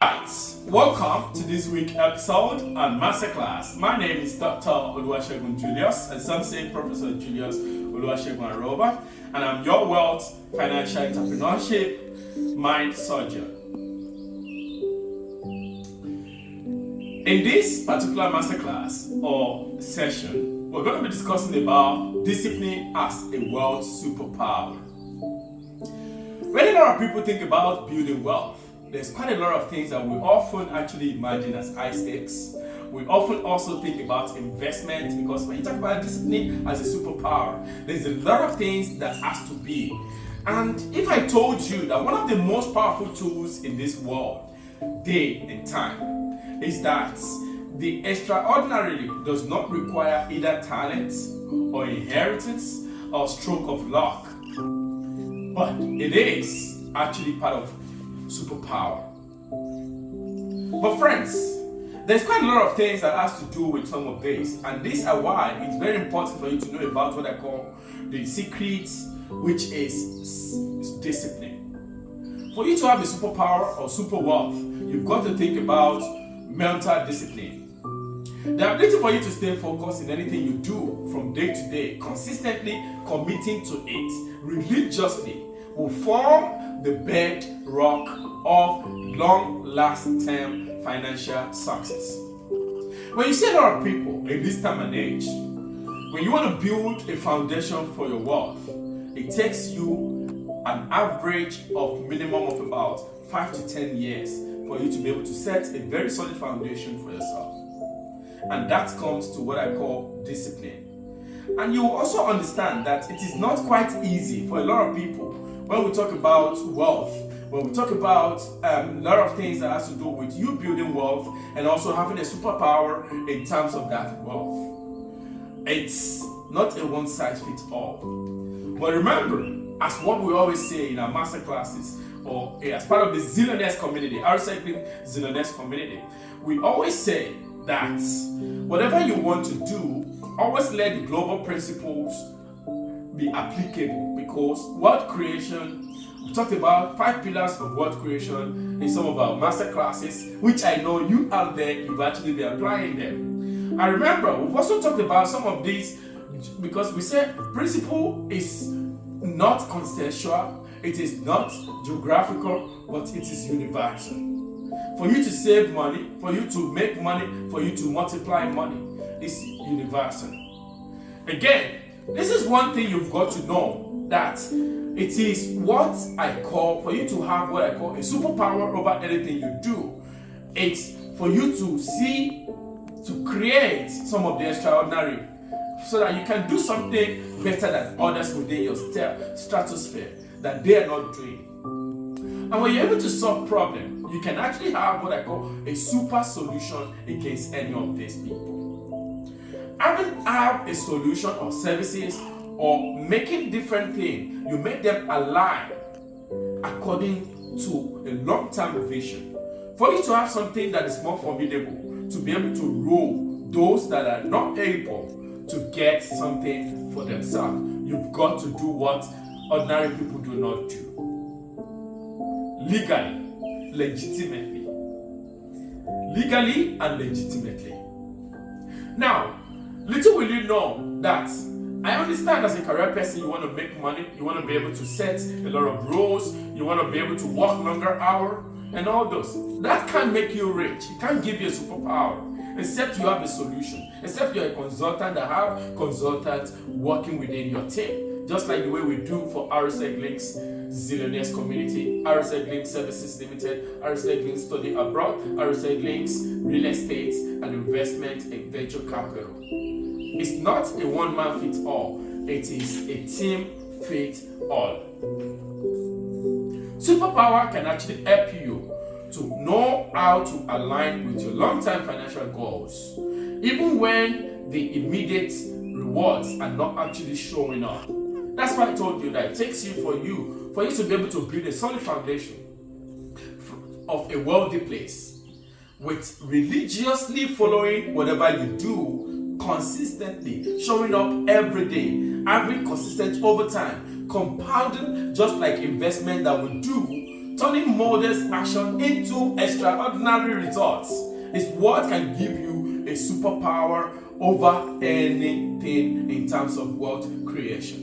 Right, welcome to this week's episode and masterclass. My name is Dr. Oluwasegun Julius, and some say Professor Julius Oluwasegun Aroba, and I'm your wealth, financial entrepreneurship, mind surgeon. In this particular masterclass or session, we're going to be discussing about discipline as a wealth superpower. When a lot of people think about building wealth, there's quite a lot of things that we often actually imagine as high stakes. We often also think about investment, because when you talk about discipline as a superpower, there's a lot of things that has to be. And if I told you that one of the most powerful tools in this world, day and time, is that the extraordinary does not require either talent or inheritance or stroke of luck, but it is actually part of superpower. But friends, there's quite a lot of things that has to do with some of this, and these are why it's very important for you to know about what I call the secrets, which is discipline. For you to have a superpower or super wealth, you've got to think about mental discipline. The ability for you to stay focused in anything you do from day to day, consistently committing to it religiously, will form the bedrock of long-lasting financial success. When you see a lot of people in this time and age, when you want to build a foundation for your wealth, it takes you an average of minimum of about 5 to 10 years for you to be able to set a very solid foundation for yourself. And that comes to what I call discipline. And you will also understand that it is not quite easy for a lot of people when we talk about wealth, when we talk about a lot of things that has to do with you building wealth and also having a superpower in terms of that wealth. It's not a one size fits all. But remember, as what we always say in our master classes, or as part of the Zillionaires community, Aroseglinks Zillionaires community, we always say that whatever you want to do, always let the global principles be applicable, because wealth creation, we talked about 5 pillars of wealth creation in some of our master classes, which I know you out there, you've actually been applying them. And remember, we've also talked about some of these, because we said principle is not consensual, it is not geographical, but it is universal. For you to save money, for you to make money, for you to multiply money, is universal. Again, this is one thing you've got to know, that it is what I call, for you to have what I call a superpower over anything you do. It's for you to see, to create some of the extraordinary, so that you can do something better than others within your stratosphere that they are not doing. And when you're able to solve problems, you can actually have what I call a super solution against any of these people. Have a solution or services or making different things, you make them align according to a long-term vision. For you to have something that is more formidable, to be able to rule those that are not able to get something for themselves, you've got to do what ordinary people do not do. Legally, legitimately. Legally and legitimately. Now, little will you know that I understand as a career person, you want to make money, you want to be able to set a lot of rules, you want to be able to work longer hours, and all those. That can't make you rich. It can't give you a superpower, except you have a solution, except you're a consultant that have consultants working within your team. Just like the way we do for Aroseglinks Zillionaires community, Aroseglinks Services Limited, Aroseglinks Study Abroad, Aroseglinks Real Estate and Investment in Venture Capital. It's not a one-man fits all. It is a team fits all. Superpower can actually help you to know how to align with your long-term financial goals, even when the immediate rewards are not actually showing up. That's why I told you that it takes you for you to be able to build a solid foundation of a wealthy place, with religiously following whatever you do consistently, showing up every day, having consistent over time, compounding, just like investment that we do Turning modest action into extraordinary results is what can give you a superpower over anything in terms of wealth creation.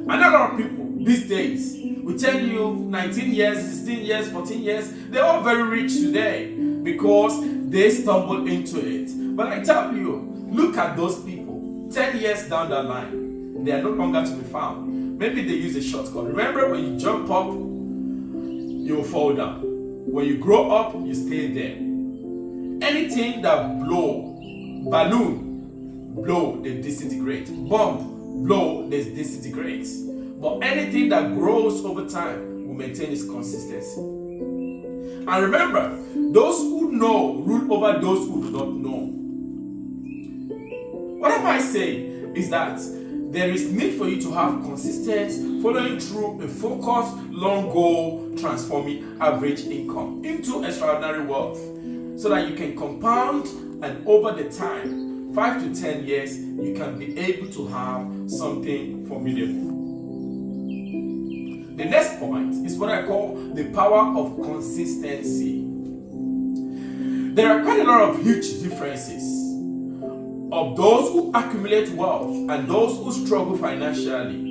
And a lot of people these days will tell you 19 years, 16 years, 14 years, they're all very rich today because they stumbled into it. But I tell you, look at those people 10 years down the line, they are no longer to be found. Maybe they use a shortcut. Remember, when you jump up, you'll fall down. When you grow up, you stay there. Anything that balloon, blow, they disintegrate. Bomb, blow, they disintegrate. But anything that grows over time will maintain its consistency. And remember, those who know rule over those who do not know. What am I saying is that there is need for you to have consistency, following through a focused, long goal, transforming average income into extraordinary wealth, so that you can compound, and over the time, 5 to 10 years, you can be able to have something formidable. The next point is what I call the power of consistency. There are quite a lot of huge differences of those who accumulate wealth and those who struggle financially,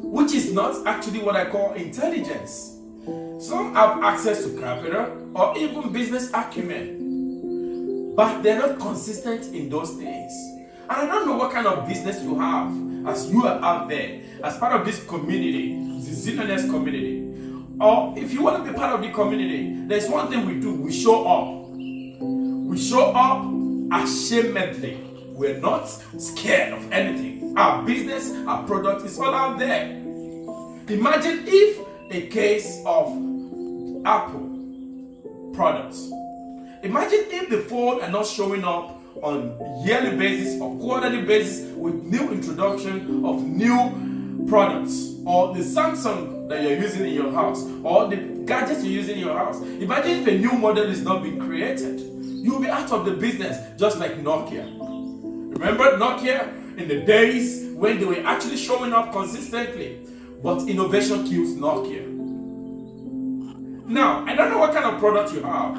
which is not actually what I call intelligence. Some have access to capital or even business acumen, but they're not consistent in those things. And I don't know what kind of business you have as you are out there, as part of this community, the Zillionaires community. Or if you want to be part of the community, there's one thing we do: we show up. We show up ashamedly. We're not scared of anything. Our business, our product is all out there. Imagine if a case of Apple products. Imagine if the phone are not showing up on yearly basis or quarterly basis with new introduction of new products, or the Samsung that you're using in your house, or the gadgets you're using in your house. Imagine if a new model is not being created. You'll be out of the business, just like Nokia. Remember Nokia in the days when they were actually showing up consistently, but innovation kills Nokia. Now, I don't know what kind of product you have.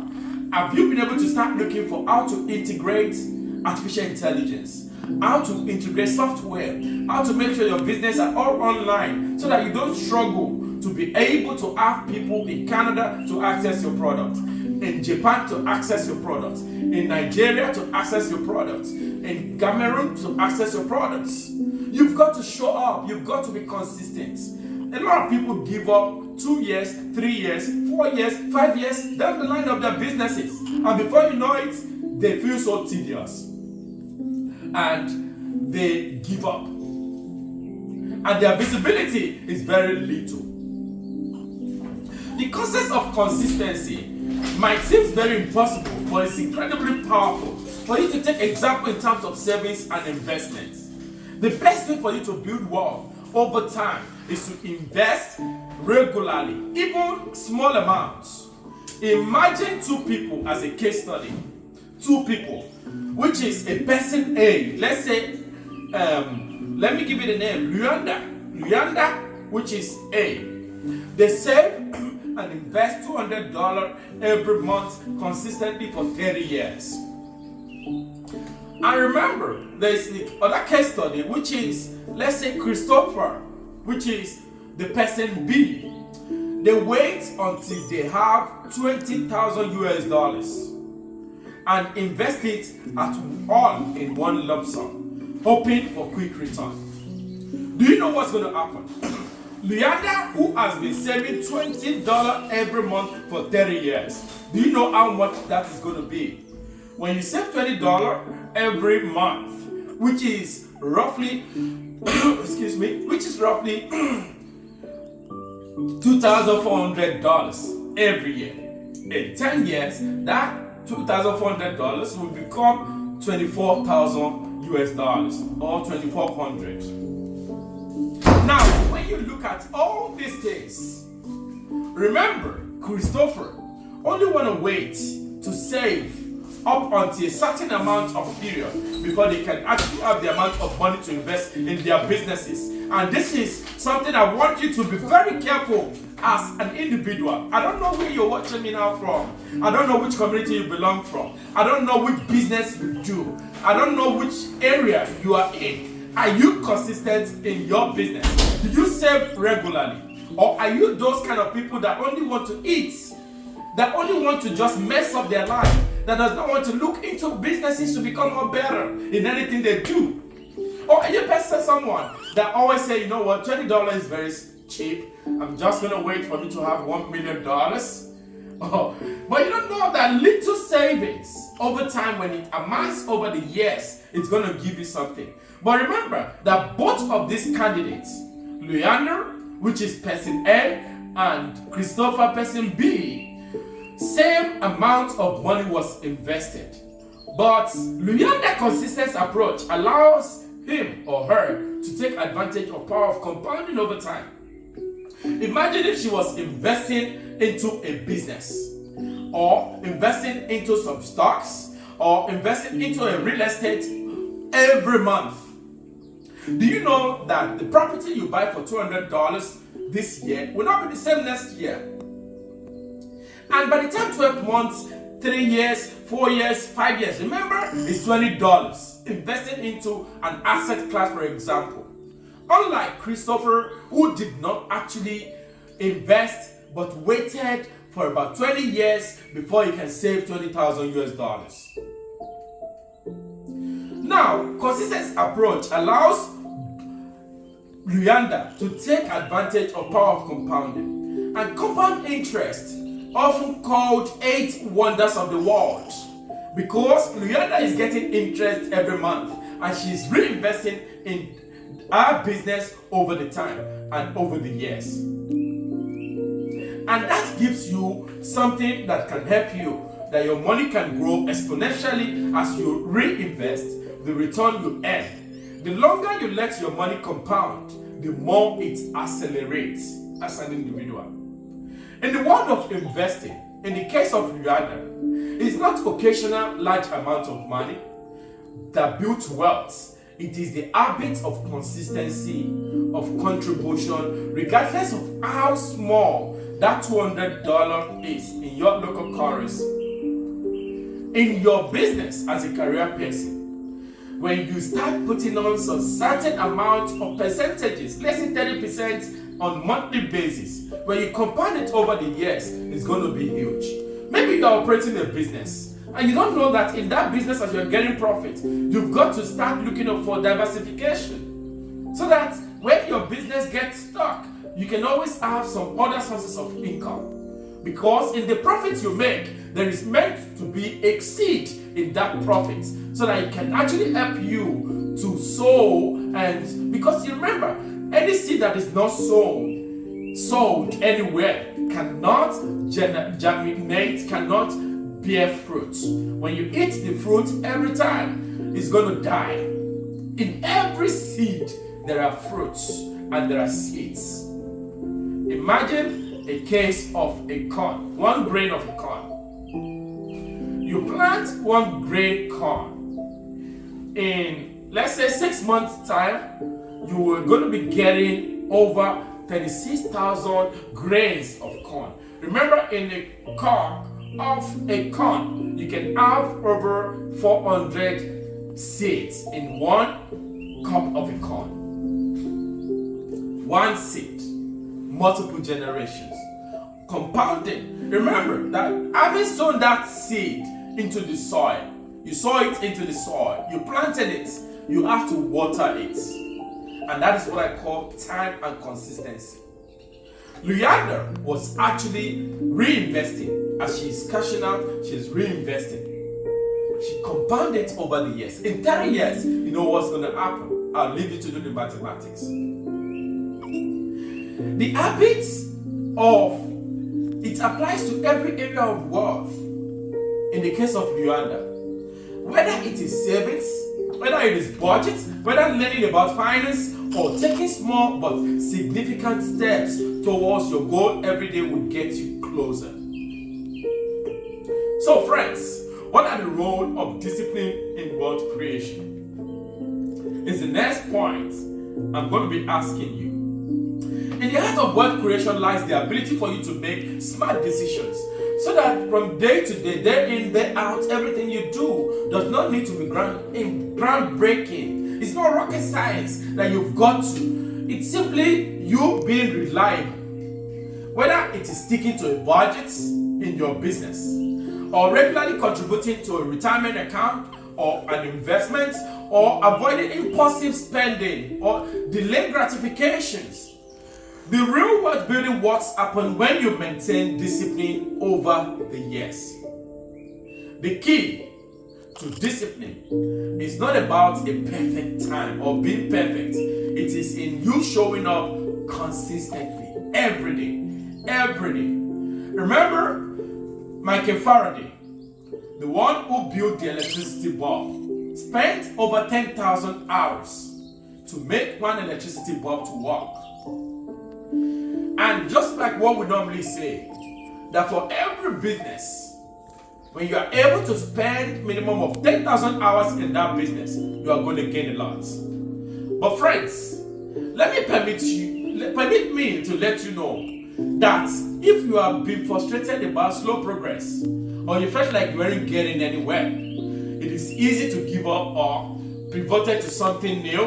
Have you been able to start looking for how to integrate artificial intelligence, how to integrate software, how to make sure your business are all online so that you don't struggle to be able to have people in Canada to access your product, in Japan to access your products, in Nigeria to access your products, in Cameroon to access your products? You've got to show up. You've got to be consistent. A lot of people give up 2 years, 3 years, 4 years, 5 years down the line of their businesses. And before you know it, they feel so tedious. And they give up. And their visibility is very little. The concept of consistency might seem very impossible, but it's incredibly powerful for you to take example in terms of savings and investments. The best way for you to build wealth over time is to invest regularly, even small amounts. Imagine 2 people as a case study. 2 people, which is a person A. Let's say, let me give you the name, Luyanda, which is A. They save and invest $200 every month consistently for 30 years. And remember, there is the other case study, which is, let's say, Christopher, which is the person B. They wait until they have 20,000 US dollars and invest it at all in one lump sum, hoping for quick return. Do you know what's going to happen? Leander, who has been saving $20 every month for 30 years, do you know how much that is going to be? When you save $20 every month, which is roughly $2,400 every year. In 10 years, that $2,400 will become 24,000 US dollars or 2,400. Now, when you look at all these things, remember, Christopher only want to wait to save up until a certain amount of period before they can actually have the amount of money to invest in their businesses. And this is something I want you to be very careful as an individual. I don't know where you're watching me now from. I don't know which community you belong from. I don't know which business you do. I don't know which area you are in. Are you consistent in your business? Do you save regularly? Or are you those kind of people that only want to eat, that only want to just mess up their life, that does not want to look into businesses to become more better in anything they do? Or are you someone that always say, you know what, $20 is very cheap. I'm just going to wait for me to have $1 million. Oh, but you don't know that little savings over time, when it amounts over the years, it's going to give you something. But remember that both of these candidates, Leander, which is person A, and Christopher, person B, same amount of money was invested. But Leander's consistent approach allows him or her to take advantage of power of compounding over time. Imagine if she was investing into a business, or investing into some stocks, or investing into a real estate every month. Do you know that the property you buy for $200 this year will not be the same next year? And by the time 12 months, 3 years, 4 years, 5 years, remember, it's $20 investing into an asset class, for example. Unlike Christopher, who did not actually invest but waited for about 20 years before he can save $20,000 US. Now, consistent approach allows Leander to take advantage of power of compounding and compound interest, often called 8 wonders of the world, because Leander is getting interest every month and she's reinvesting in our business over the time and over the years. And that gives you something that can help you, that your money can grow exponentially as you reinvest the return you earn. The longer you let your money compound, the more it accelerates as an individual. In the world of investing, in the case of Leander, it's not occasional large amount of money that builds wealth. It is the habit of consistency, of contribution, regardless of how small that $200 is in your local currency. In your business as a career person, when you start putting on some certain amount of percentages, let's say 30% on monthly basis, when you compound it over the years, it's going to be huge. Maybe you're operating a business and you don't know that in that business, as you're getting profit, you've got to start looking up for diversification, so that when your business gets stuck, you can always have some other sources of income. Because in the profit you make, there is meant to be a seed in that profit, so that it can actually help you to sow. And because you remember, any seed that is not sold anywhere cannot germinate, cannot bear fruit. When you eat the fruit every time, it's going to die. In every seed, there are fruits and there are seeds. Imagine a case of a corn, one grain of a corn. You plant one grain corn. In, let's say, 6 months' time, you are going to be getting over 36,000 grains of corn. Remember, in a cob of a corn, you can have over 400 seeds in one cob of a corn. One seed, multiple generations. Compounding. Remember that having sown that seed into the soil, you sow it into the soil, you planted it, you have to water it. And that is what I call time and consistency. Leander was actually reinvesting. As she's cashing out, she's reinvesting. She compounded over the years. In 30 years, you know what's going to happen. I'll leave you to do the mathematics. The habits of it applies to every area of wealth. In the case of Leander, whether it is savings, whether it is budgets, whether learning about finance, or taking small but significant steps towards your goal every day will get you closer. So friends, what are the role of discipline in wealth creation? Is the next point I'm going to be asking you. In the heart of wealth creation lies the ability for you to make smart decisions, so that from day to day, day in, day out, everything you do does not need to be groundbreaking. It's not rocket science that you've got to. It's simply you being reliable. Whether it is sticking to a budget in your business, or regularly contributing to a retirement account or an investment, or avoiding impulsive spending or delayed gratifications. The real wealth building works happen when you maintain discipline over the years. The key to discipline is not about a perfect time or being perfect. It is in you showing up consistently every day. Remember Michael Faraday, the one who built the electricity bulb, spent over 10,000 hours to make one electricity bulb to work. And just like what we normally say, that for every business, when you are able to spend minimum of 10,000 hours in that business, you are going to gain a lot. But friends, permit me to let you know that if you have been frustrated about slow progress, or you felt like you weren't getting anywhere, it is easy to give up or pivot to something new.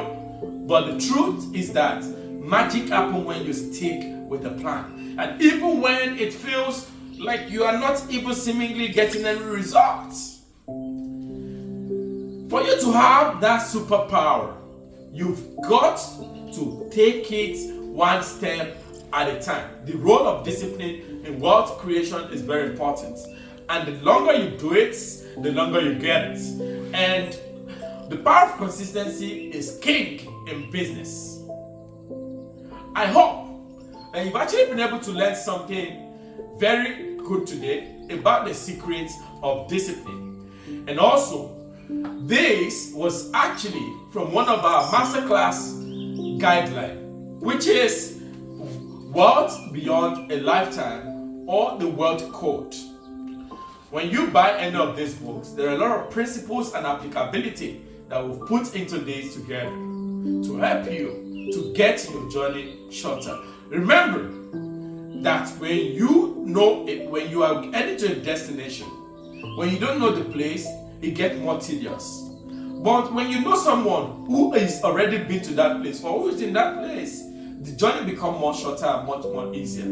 But the truth is that magic happens when you stick with the plan. And even when it feels like you are not even seemingly getting any results. For you to have that superpower, you've got to take it one step at a time. The role of discipline in wealth creation is very important. And the longer you do it, the longer you get it. And the power of consistency is king in business. I hope that you've actually been able to learn something very good today about the secrets of discipline. And also, this was actually from one of our masterclass guidelines, which is Wealth Beyond a Lifetime, or the Wealth Code. When you buy any of these books, there are a lot of principles and applicability that we've put into these together to help you to get your journey shorter. Remember that when you know it, when you are heading to a destination, when you don't know the place, it gets more tedious. But when you know someone who is already been to that place or who is in that place, the journey becomes more shorter and much more easier.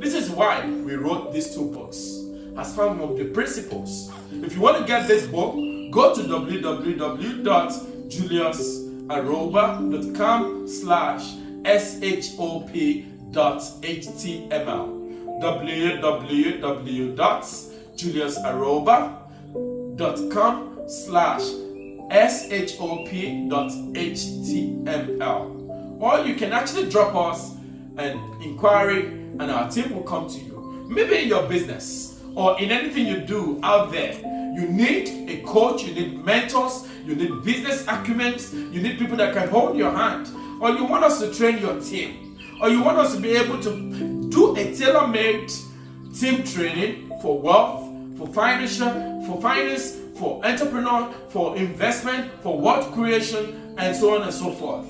This is why we wrote these two books as part of the principles. If you want to get this book, go to www.juliusaroba.com/shop.html www.juliusaroba.com/shop.html. Or you can actually drop us an inquiry and our team will come to you. Maybe in your business or in anything you do out there, you need a coach, you need mentors, you need business acumen, you need people that can hold your hand, or you want us to train your team, or you want us to be able to do a tailor-made team training for wealth, for finance, for entrepreneur, for investment, for wealth creation, and so on and so forth.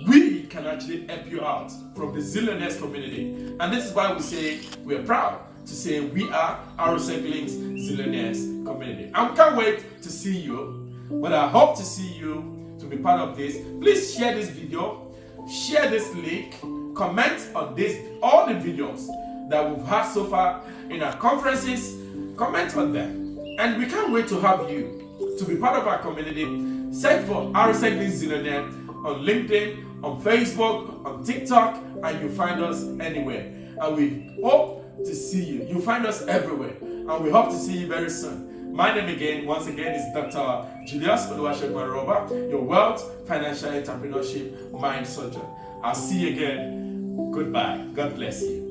We can actually help you out from the Zillionaires community. And this is why we say we are proud to say we are Aroseglinks Zillionaires community. I can't wait to see you, but I hope to see you to be part of this. Please share this video, share this link, comment on this, all the videos that we've had so far in our conferences, comment on them. And we can't wait to have you to be part of our community. Search for Aroseglinks Zillionaire on LinkedIn, on Facebook, on TikTok, and you find us anywhere. And we hope to see you. You find us everywhere. And we hope to see you very soon. My name once again, is Dr. Julius Oluwasegun Aroba, your wealth, financial entrepreneurship, mind surgeon. I'll see you again. Goodbye. God bless you.